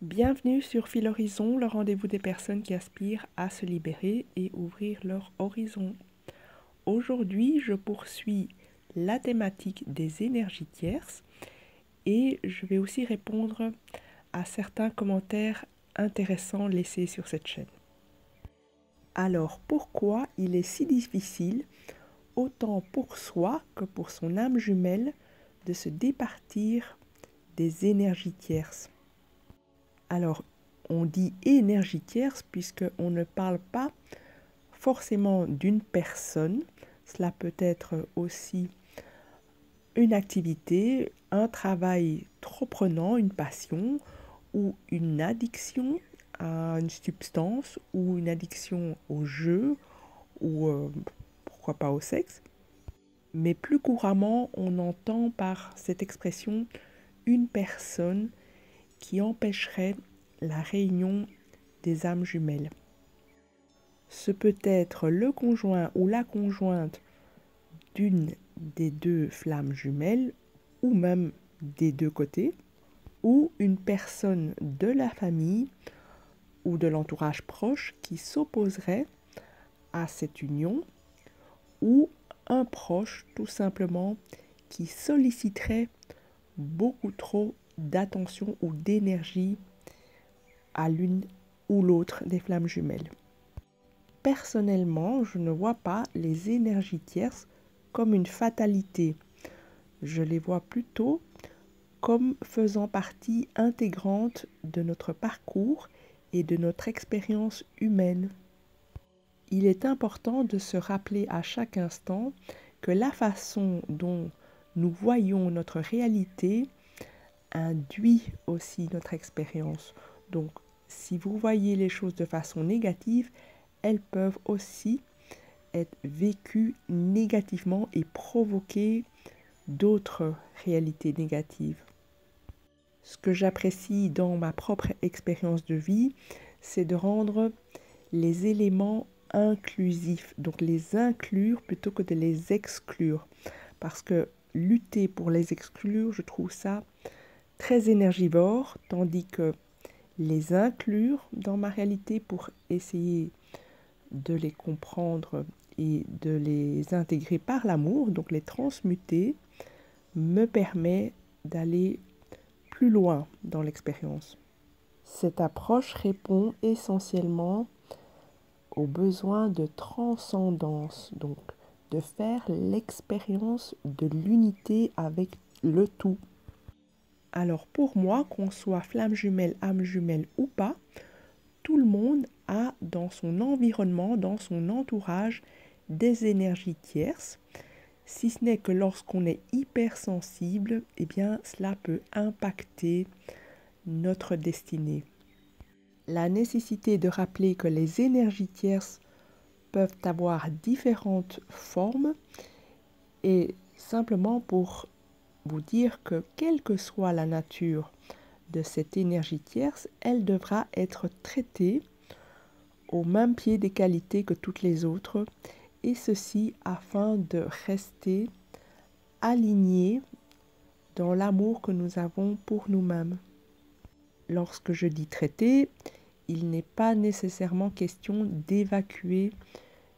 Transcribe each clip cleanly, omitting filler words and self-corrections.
Bienvenue sur Fil Horizon, le rendez-vous des personnes qui aspirent à se libérer et ouvrir leur horizon. Aujourd'hui, je poursuis la thématique des énergies tierces et je vais aussi répondre à certains commentaires intéressants laissés sur cette chaîne. Alors, pourquoi il est si difficile, autant pour soi que pour son âme jumelle, de se départir des énergies tierces? Alors, on dit énergie tierce puisqu'on ne parle pas forcément d'une personne. Cela peut être aussi une activité, un travail trop prenant, une passion ou une addiction à une substance ou une addiction au jeu ou pourquoi pas au sexe. Mais plus couramment, on entend par cette expression une personne qui empêcherait la réunion des âmes jumelles. Ce peut être le conjoint ou la conjointe d'une des deux flammes jumelles, ou même des deux côtés, ou une personne de la famille ou de l'entourage proche qui s'opposerait à cette union, ou un proche tout simplement qui solliciterait beaucoup trop d'attention ou d'énergie à l'une ou l'autre des flammes jumelles. Personnellement, je ne vois pas les énergies tierces comme une fatalité. Je les vois plutôt comme faisant partie intégrante de notre parcours et de notre expérience humaine. Il est important de se rappeler à chaque instant que la façon dont nous voyons notre réalité induit aussi notre expérience. Donc, si vous voyez les choses de façon négative, elles peuvent aussi être vécues négativement et provoquer d'autres réalités négatives. Ce que j'apprécie dans ma propre expérience de vie, c'est de rendre les éléments inclusifs, donc les inclure plutôt que de les exclure. Parce que lutter pour les exclure, je trouve ça très énergivore, tandis que les inclure dans ma réalité pour essayer de les comprendre et de les intégrer par l'amour, donc les transmuter, me permet d'aller plus loin dans l'expérience. Cette approche répond essentiellement au besoin de transcendance, donc de faire l'expérience de l'unité avec le tout. Alors pour moi, qu'on soit flamme jumelle, âme jumelle ou pas, tout le monde a dans son environnement, dans son entourage, des énergies tierces, si ce n'est que lorsqu'on est hypersensible, eh bien cela peut impacter notre destinée. La nécessité de rappeler que les énergies tierces peuvent avoir différentes formes est simplement pour vous dire que quelle que soit la nature de cette énergie tierce, elle devra être traitée au même pied d'égalité que toutes les autres, et ceci afin de rester alignés dans l'amour que nous avons pour nous-mêmes. Lorsque je dis traiter, il n'est pas nécessairement question d'évacuer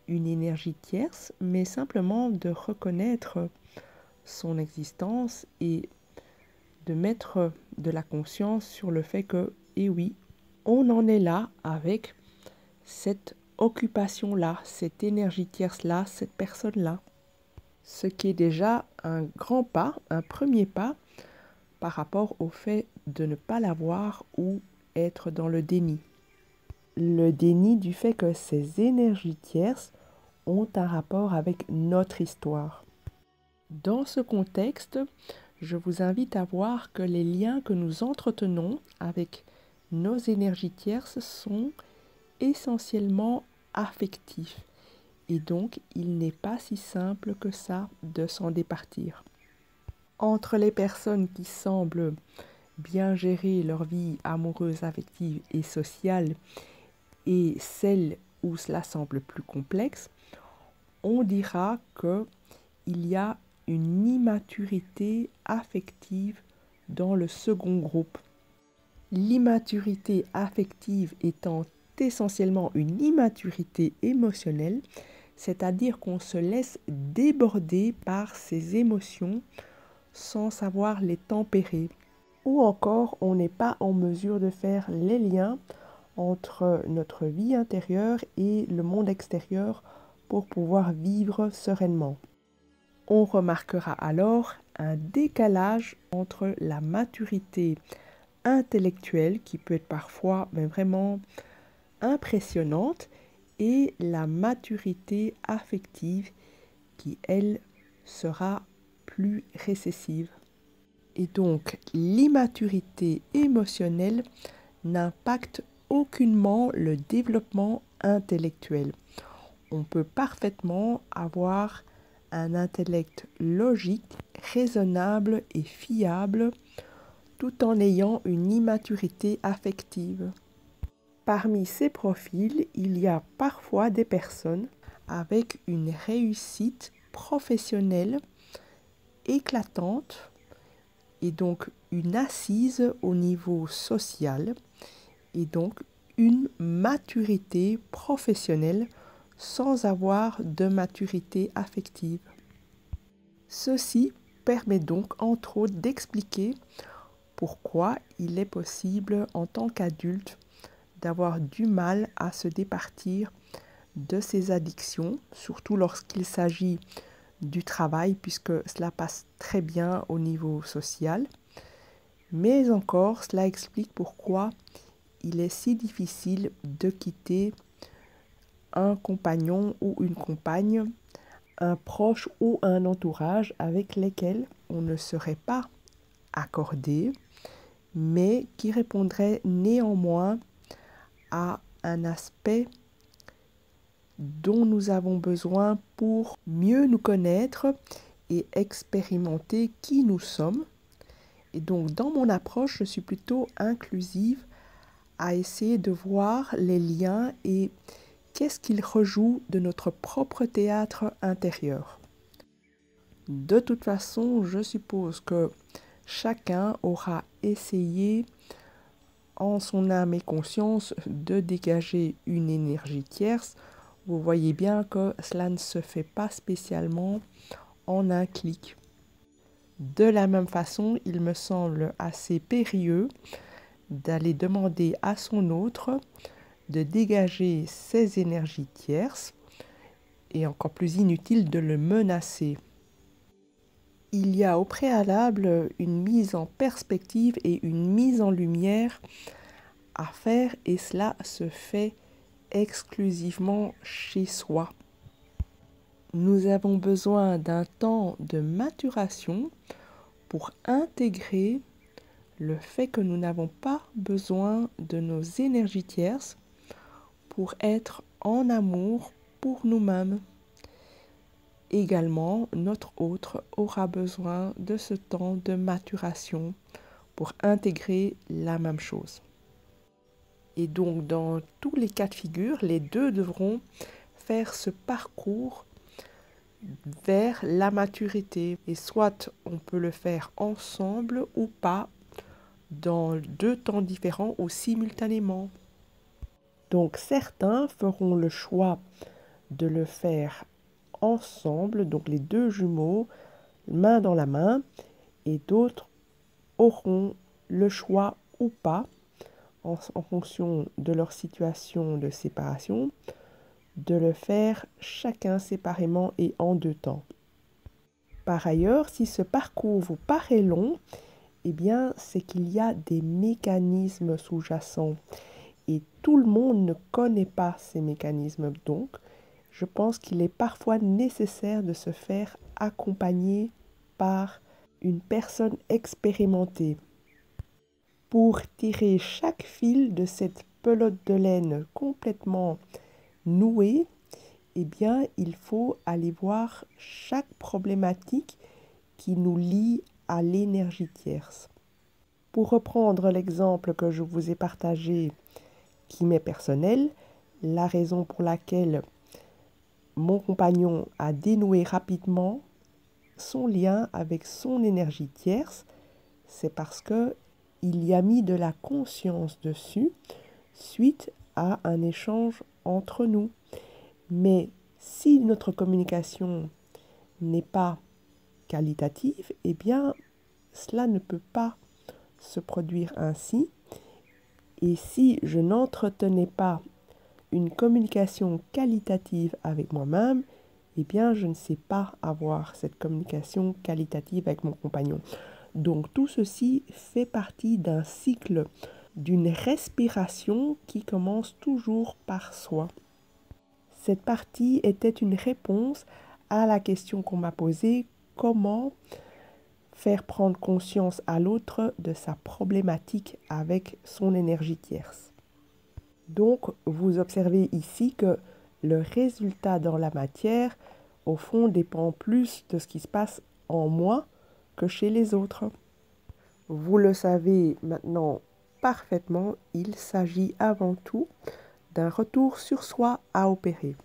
une énergie tierce, mais simplement de reconnaître son existence et de mettre de la conscience sur le fait que, eh oui, on en est là avec cette occupation-là, cette énergie tierce-là, cette personne-là. Ce qui est déjà un grand pas, un premier pas par rapport au fait de ne pas l'avoir ou être dans le déni. Le déni du fait que ces énergies tierces ont un rapport avec notre histoire. Dans ce contexte, je vous invite à voir que les liens que nous entretenons avec nos énergies tierces sont essentiellement affectifs. Et donc, il n'est pas si simple que ça de s'en départir. Entre les personnes qui semblent bien gérer leur vie amoureuse, affective et sociale et celles où cela semble plus complexe, on dira qu'il y a une immaturité affective dans le second groupe. L'immaturité affective étant essentiellement une immaturité émotionnelle, c'est-à-dire qu'on se laisse déborder par ses émotions sans savoir les tempérer. Ou encore, on n'est pas en mesure de faire les liens entre notre vie intérieure et le monde extérieur pour pouvoir vivre sereinement. On remarquera alors un décalage entre la maturité intellectuelle, qui peut être parfois vraiment impressionnante, et la maturité affective, qui, elle, sera plus récessive. Et donc, l'immaturité émotionnelle n'impacte aucunement le développement intellectuel. On peut parfaitement avoir un intellect logique, raisonnable et fiable, tout en ayant une immaturité affective. Parmi ces profils, il y a parfois des personnes avec une réussite professionnelle éclatante et donc une assise au niveau social et donc une maturité professionnelle sans avoir de maturité affective. Ceci permet donc entre autres d'expliquer pourquoi il est possible en tant qu'adulte d'avoir du mal à se départir de ses addictions, surtout lorsqu'il s'agit du travail, puisque cela passe très bien au niveau social. Mais encore, cela explique pourquoi il est si difficile de quitter un compagnon ou une compagne, un proche ou un entourage avec lesquels on ne serait pas accordé, mais qui répondrait néanmoins à un aspect dont nous avons besoin pour mieux nous connaître et expérimenter qui nous sommes. Et donc, dans mon approche, je suis plutôt inclusive à essayer de voir les liens et qu'est-ce qu'il rejoue de notre propre théâtre intérieur. De toute façon, je suppose que chacun aura essayé en son âme et conscience de dégager une énergie tierce. Vous voyez bien que cela ne se fait pas spécialement en un clic. De la même façon, il me semble assez périlleux d'aller demander à son autre de dégager ses énergies tierces et encore plus inutile de le menacer. Il y a au préalable une mise en perspective et une mise en lumière à faire et cela se fait exclusivement chez soi. Nous avons besoin d'un temps de maturation pour intégrer le fait que nous n'avons pas besoin de nos énergies tierces pour être en amour pour nous-mêmes. Également, notre autre aura besoin de ce temps de maturation pour intégrer la même chose. Et donc, dans tous les cas de figure, les deux devront faire ce parcours vers la maturité. Et soit on peut le faire ensemble ou pas, dans deux temps différents ou simultanément. Donc, certains feront le choix de le faire ensemble, donc les deux jumeaux, main dans la main, et d'autres auront le choix ou pas, en fonction de leur situation de séparation, de le faire chacun séparément et en deux temps. Par ailleurs, si ce parcours vous paraît long, eh bien, c'est qu'il y a des mécanismes sous-jacents et tout le monde ne connaît pas ces mécanismes. Donc, je pense qu'il est parfois nécessaire de se faire accompagner par une personne expérimentée pour tirer chaque fil de cette pelote de laine complètement nouée. Eh bien, il faut aller voir chaque problématique qui nous lie à l'énergie tierce. Pour reprendre l'exemple que je vous ai partagé, qui m'est personnel, la raison pour laquelle mon compagnon a dénoué rapidement son lien avec son énergie tierce, c'est parce que il y a mis de la conscience dessus suite à un échange entre nous. Mais si notre communication n'est pas qualitative, eh bien, cela ne peut pas se produire ainsi. Et si je n'entretenais pas une communication qualitative avec moi-même, eh bien, je ne sais pas avoir cette communication qualitative avec mon compagnon. Donc, tout ceci fait partie d'un cycle, d'une respiration qui commence toujours par soi. Cette partie était une réponse à la question qu'on m'a posée, comment faire prendre conscience à l'autre de sa problématique avec son énergie tierce. Donc, vous observez ici que le résultat dans la matière, au fond, dépend plus de ce qui se passe en moi que chez les autres. Vous le savez maintenant parfaitement, il s'agit avant tout d'un retour sur soi à opérer.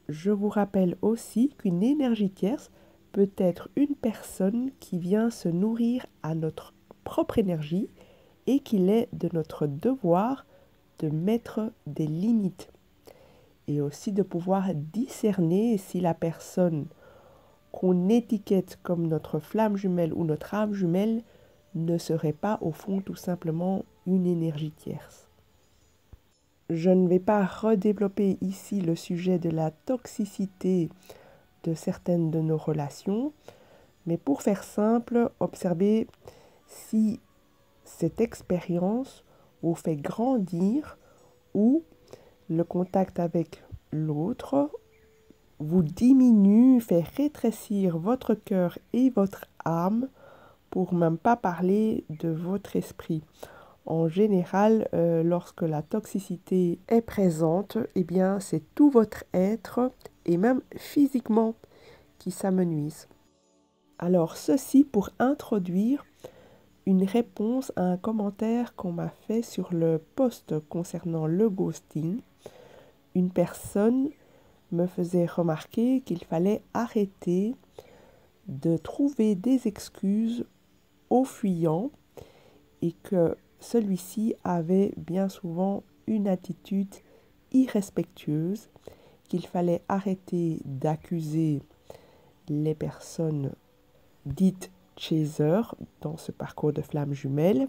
Je vous rappelle aussi qu'une énergie tierce peut être une personne qui vient se nourrir à notre propre énergie et qu'il est de notre devoir de mettre des limites et aussi de pouvoir discerner si la personne qu'on étiquette comme notre flamme jumelle ou notre âme jumelle ne serait pas au fond tout simplement une énergie tierce. Je ne vais pas redévelopper ici le sujet de la toxicité de certaines de nos relations, mais pour faire simple, observez si cette expérience vous fait grandir ou le contact avec l'autre vous diminue, fait rétrécir votre cœur et votre âme, pour même pas parler de votre esprit. En général, lorsque la toxicité est présente, eh bien, c'est tout votre être et même physiquement qui s'amenuise. Alors, ceci pour introduire une réponse à un commentaire qu'on m'a fait sur le post concernant le ghosting. Une personne me faisait remarquer qu'il fallait arrêter de trouver des excuses au fuyant et que celui-ci avait bien souvent une attitude irrespectueuse, qu'il fallait arrêter d'accuser les personnes dites chaser dans ce parcours de flamme jumelle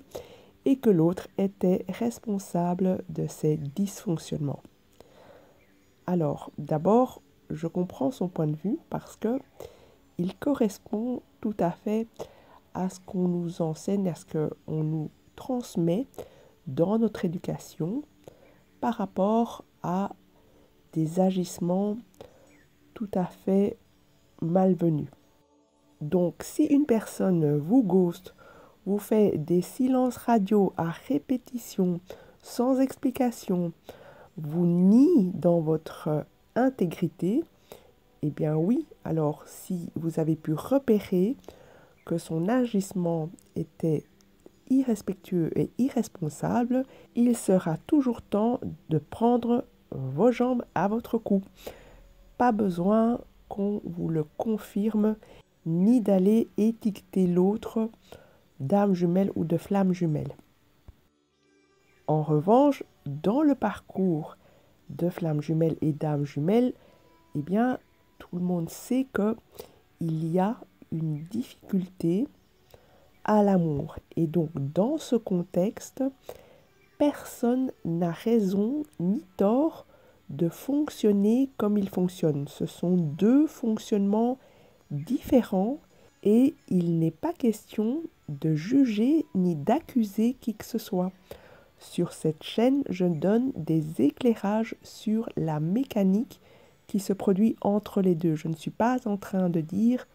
et que l'autre était responsable de ces dysfonctionnements. Alors, d'abord, je comprends son point de vue parce que il correspond tout à fait à ce qu'on nous enseigne, à ce qu'on nous transmet dans notre éducation par rapport à des agissements tout à fait malvenus. Donc, si une personne vous ghost, vous fait des silences radio à répétition, sans explication, vous nie dans votre intégrité, eh bien oui, alors si vous avez pu repérer que son agissement était irrespectueux et irresponsable, il sera toujours temps de prendre vos jambes à votre cou. Pas besoin qu'on vous le confirme, ni d'aller étiqueter l'autre d'âme jumelle ou de flamme jumelle. En revanche, dans le parcours de flamme jumelle et d'âme jumelle, eh bien, tout le monde sait qu'il y a une difficulté à l'amour. Et donc, dans ce contexte, personne n'a raison ni tort de fonctionner comme il fonctionne. Ce sont deux fonctionnements différents et il n'est pas question de juger ni d'accuser qui que ce soit. Sur cette chaîne, je donne des éclairages sur la mécanique qui se produit entre les deux. Je ne suis pas en train de dire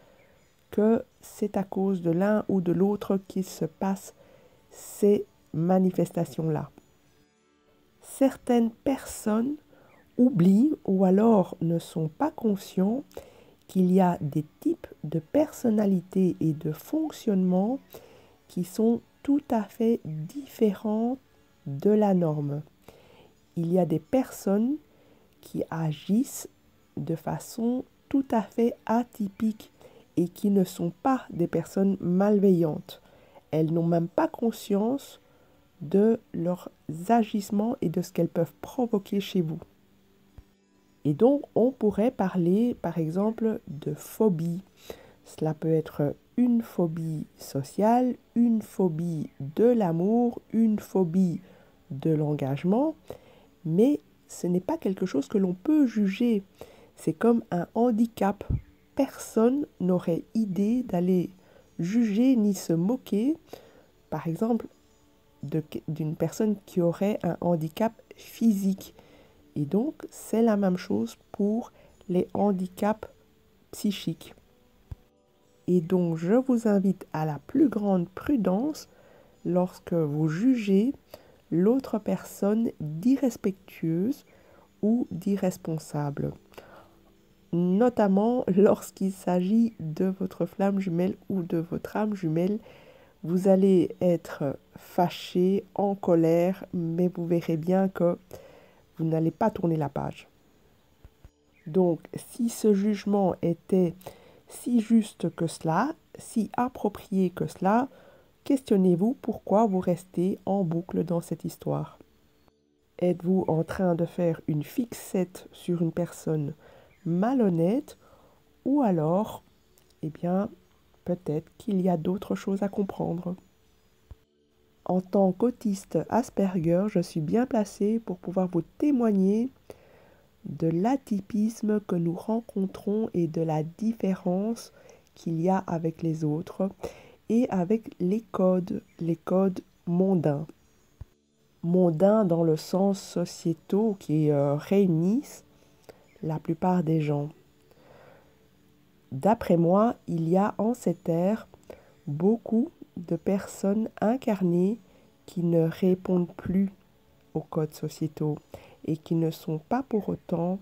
que c'est à cause de l'un ou de l'autre qu'il se passe ces manifestations-là. Certaines personnes oublient ou alors ne sont pas conscients qu'il y a des types de personnalités et de fonctionnement qui sont tout à fait différents de la norme. Il y a des personnes qui agissent de façon tout à fait atypique et qui ne sont pas des personnes malveillantes. elles n'ont même pas conscience de leurs agissements et de ce qu'elles peuvent provoquer chez vous. Et donc, on pourrait parler, par exemple, de phobie. Cela peut être une phobie sociale, une phobie de l'amour, une phobie de l'engagement, mais ce n'est pas quelque chose que l'on peut juger. C'est comme un handicap. Personne n'aurait idée d'aller juger ni se moquer, par exemple, d'une personne qui aurait un handicap physique. Et donc, c'est la même chose pour les handicaps psychiques. Et donc, je vous invite à la plus grande prudence lorsque vous jugez l'autre personne d'irrespectueuse ou d'irresponsable, notamment lorsqu'il s'agit de votre flamme jumelle ou de votre âme jumelle. Vous allez être fâché, en colère, mais vous verrez bien que vous n'allez pas tourner la page. Donc, si ce jugement était si juste que cela, si approprié que cela, questionnez-vous pourquoi vous restez en boucle dans cette histoire. Êtes-vous en train de faire une fixette sur une personne malhonnête ou alors, eh bien, peut-être qu'il y a d'autres choses à comprendre. En tant qu'autiste Asperger, je suis bien placée pour pouvoir vous témoigner de l'atypisme que nous rencontrons et de la différence qu'il y a avec les autres et avec les codes mondains. Mondains dans le sens sociétaux qui réunissent la plupart des gens. D'après moi, il y a en cette ère beaucoup de personnes incarnées qui ne répondent plus aux codes sociétaux et qui ne sont pas pour autant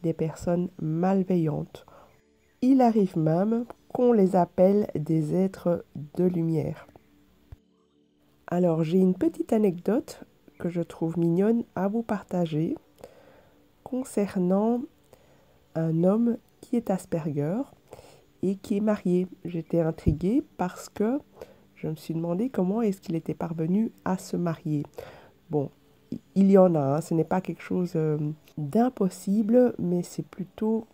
des personnes malveillantes. Il arrive même qu'on les appelle des êtres de lumière. Alors, j'ai une petite anecdote que je trouve mignonne à vous partager concernant un homme qui est Asperger et qui est marié. J'étais intriguée parce que je me suis demandé comment est-ce qu'il était parvenu à se marier. Bon, il y en a, hein, ce n'est pas quelque chose d'impossible, mais c'est plutôt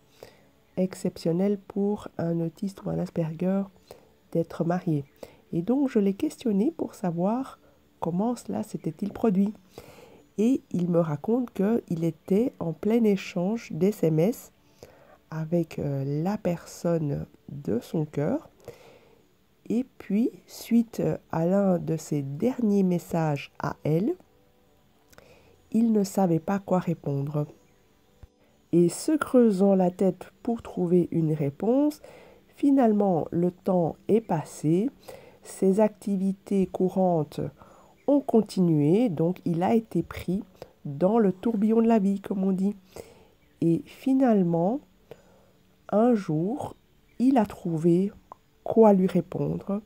exceptionnel pour un autiste ou un Asperger d'être marié. Et donc, je l'ai questionné pour savoir comment cela s'était-il produit. Et il me raconte qu'il était en plein échange d'SMS avec la personne de son cœur. Et puis, suite à l'un de ses derniers messages à elle, il ne savait pas quoi répondre. Et se creusant la tête pour trouver une réponse, finalement, le temps est passé, ses activités courantes ont continué, donc il a été pris dans le tourbillon de la vie, comme on dit. Et finalement, un jour, il a trouvé quoi lui répondre.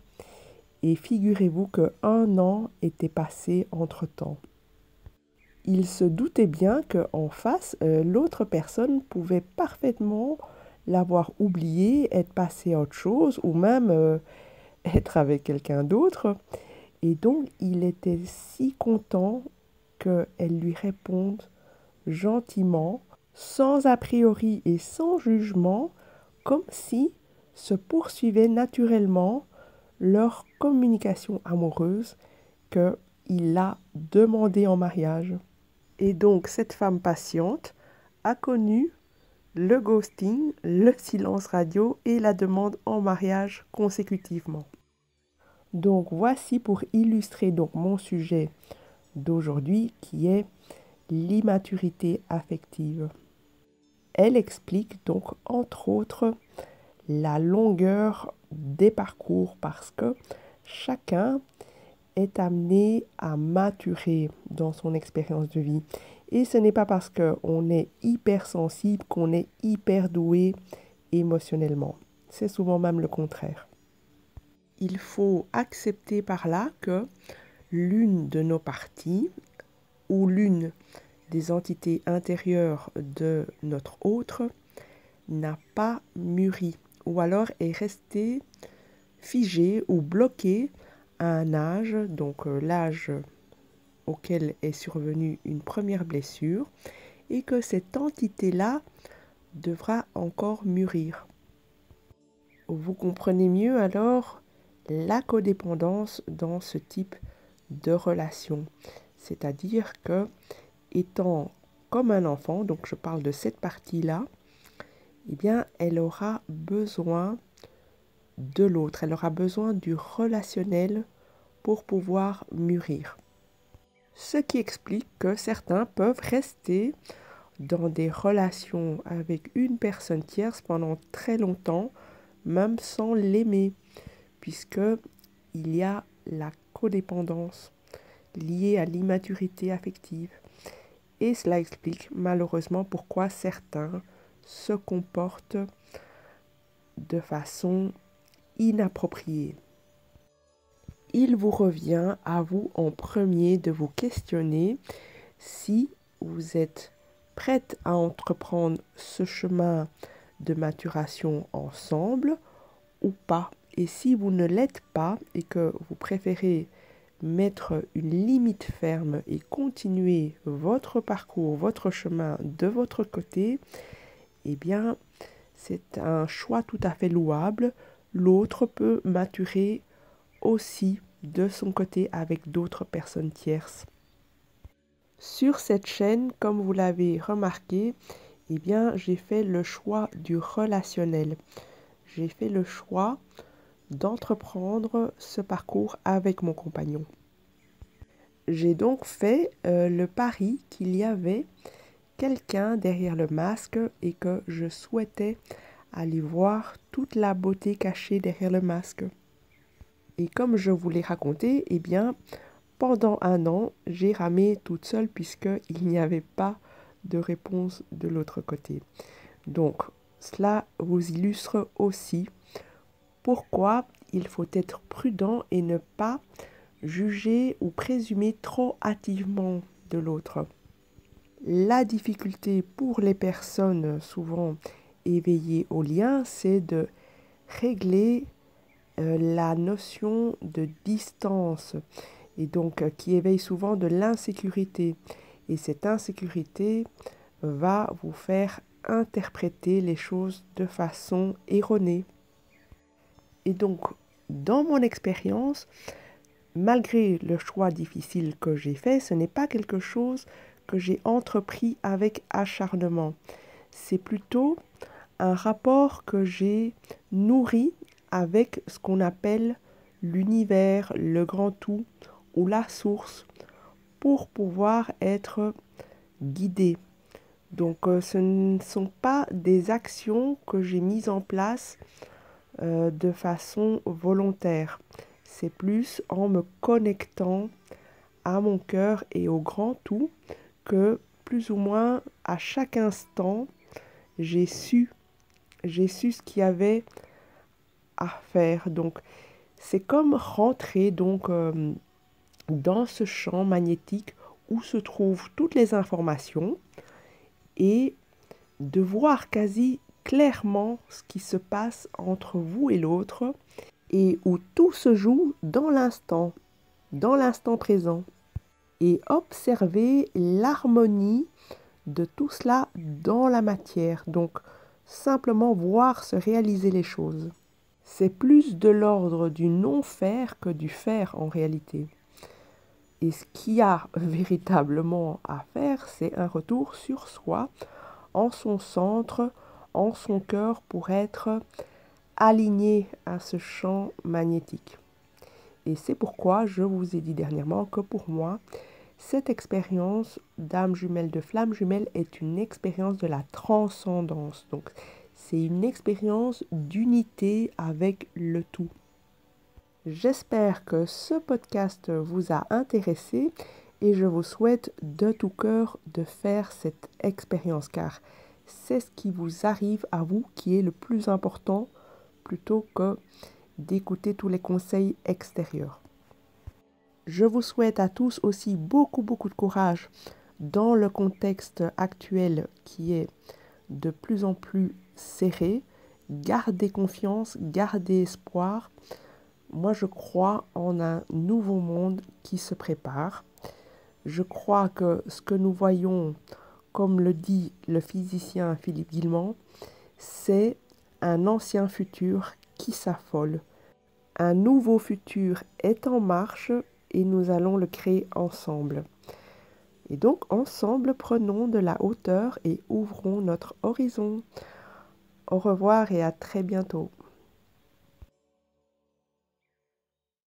Et figurez-vous qu'un an était passé entre-temps. Il se doutait bien qu'en face, l'autre personne pouvait parfaitement l'avoir oublié, être passé à autre chose ou même être avec quelqu'un d'autre. Et donc, il était si content qu'elle lui réponde gentiment, sans a priori et sans jugement, comme si se poursuivait naturellement leur communication amoureuse qu'il l'a demandé en mariage. Et donc, cette femme patiente a connu le ghosting, le silence radio et la demande en mariage consécutivement. Donc, voici pour illustrer donc mon sujet d'aujourd'hui qui est l'immaturité affective. Elle explique donc entre autres la longueur des parcours parce que chacun est amené à maturer dans son expérience de vie. Et ce n'est pas parce qu'on est hypersensible qu'on est hyper doué émotionnellement. C'est souvent même le contraire. Il faut accepter par là que l'une de nos parties ou l'une des entités intérieures de notre autre n'a pas mûri ou alors est restée figée ou bloquée un âge, donc l'âge auquel est survenue une première blessure, et que cette entité-là devra encore mûrir. Vous comprenez mieux alors la codépendance dans ce type de relation. C'est-à-dire que, étant comme un enfant, donc je parle de cette partie-là, eh bien, elle aura besoin de l'autre, elle aura besoin du relationnel pour pouvoir mûrir. Ce qui explique que certains peuvent rester dans des relations avec une personne tierce pendant très longtemps, même sans l'aimer, puisque il y a la codépendance liée à l'immaturité affective. Et cela explique malheureusement pourquoi certains se comportent de façon inappropriée. Il vous revient à vous en premier de vous questionner si vous êtes prête à entreprendre ce chemin de maturation ensemble ou pas. Et si vous ne l'êtes pas et que vous préférez mettre une limite ferme et continuer votre parcours, votre chemin de votre côté, eh bien, c'est un choix tout à fait louable. L'autre peut maturer aussi de son côté avec d'autres personnes tierces. Sur cette chaîne, comme vous l'avez remarqué, eh bien, j'ai fait le choix du relationnel. J'ai fait le choix d'entreprendre ce parcours avec mon compagnon. J'ai donc fait le pari qu'il y avait quelqu'un derrière le masque et que je souhaitais aller voir toute la beauté cachée derrière le masque. Et comme je vous l'ai raconté, eh bien, pendant un an, j'ai ramé toute seule puisqu'il n'y avait pas de réponse de l'autre côté. Donc, cela vous illustre aussi pourquoi il faut être prudent et ne pas juger ou présumer trop hâtivement de l'autre. La difficulté pour les personnes souvent éveillées au lien, c'est de régler la notion de distance et donc qui éveille souvent de l'insécurité. Et cette insécurité va vous faire interpréter les choses de façon erronée. Et donc, dans mon expérience, malgré le choix difficile que j'ai fait, ce n'est pas quelque chose que j'ai entrepris avec acharnement. C'est plutôt un rapport que j'ai nourri avec ce qu'on appelle l'univers, le grand tout ou la source pour pouvoir être guidé. Donc ce ne sont pas des actions que j'ai mises en place de façon volontaire. C'est plus en me connectant à mon cœur et au grand tout que plus ou moins à chaque instant, j'ai su ce qu'il y avait à faire. Donc, c'est comme rentrer donc dans ce champ magnétique où se trouvent toutes les informations et de voir quasi clairement ce qui se passe entre vous et l'autre et où tout se joue dans l'instant présent. Et observer l'harmonie de tout cela dans la matière. Donc, simplement voir se réaliser les choses. C'est plus de l'ordre du non-faire que du faire en réalité. Et ce qu'il y a véritablement à faire, c'est un retour sur soi, en son centre, en son cœur, pour être aligné à ce champ magnétique. Et c'est pourquoi je vous ai dit dernièrement que pour moi, cette expérience d'âme jumelle, de flamme jumelle, est une expérience de la transcendance. Donc, c'est une expérience d'unité avec le tout. J'espère que ce podcast vous a intéressé et je vous souhaite de tout cœur de faire cette expérience car c'est ce qui vous arrive à vous qui est le plus important plutôt que d'écouter tous les conseils extérieurs. Je vous souhaite à tous aussi beaucoup de courage dans le contexte actuel qui est de plus en plus serré. Gardez confiance, gardez espoir. Moi, je crois en un nouveau monde qui se prépare. Je crois que ce que nous voyons, comme le dit le physicien Philippe Guillemont, c'est un ancien futur qui s'affole. Un nouveau futur est en marche et nous allons le créer ensemble. Et donc, ensemble, prenons de la hauteur et ouvrons notre horizon. Au revoir et à très bientôt.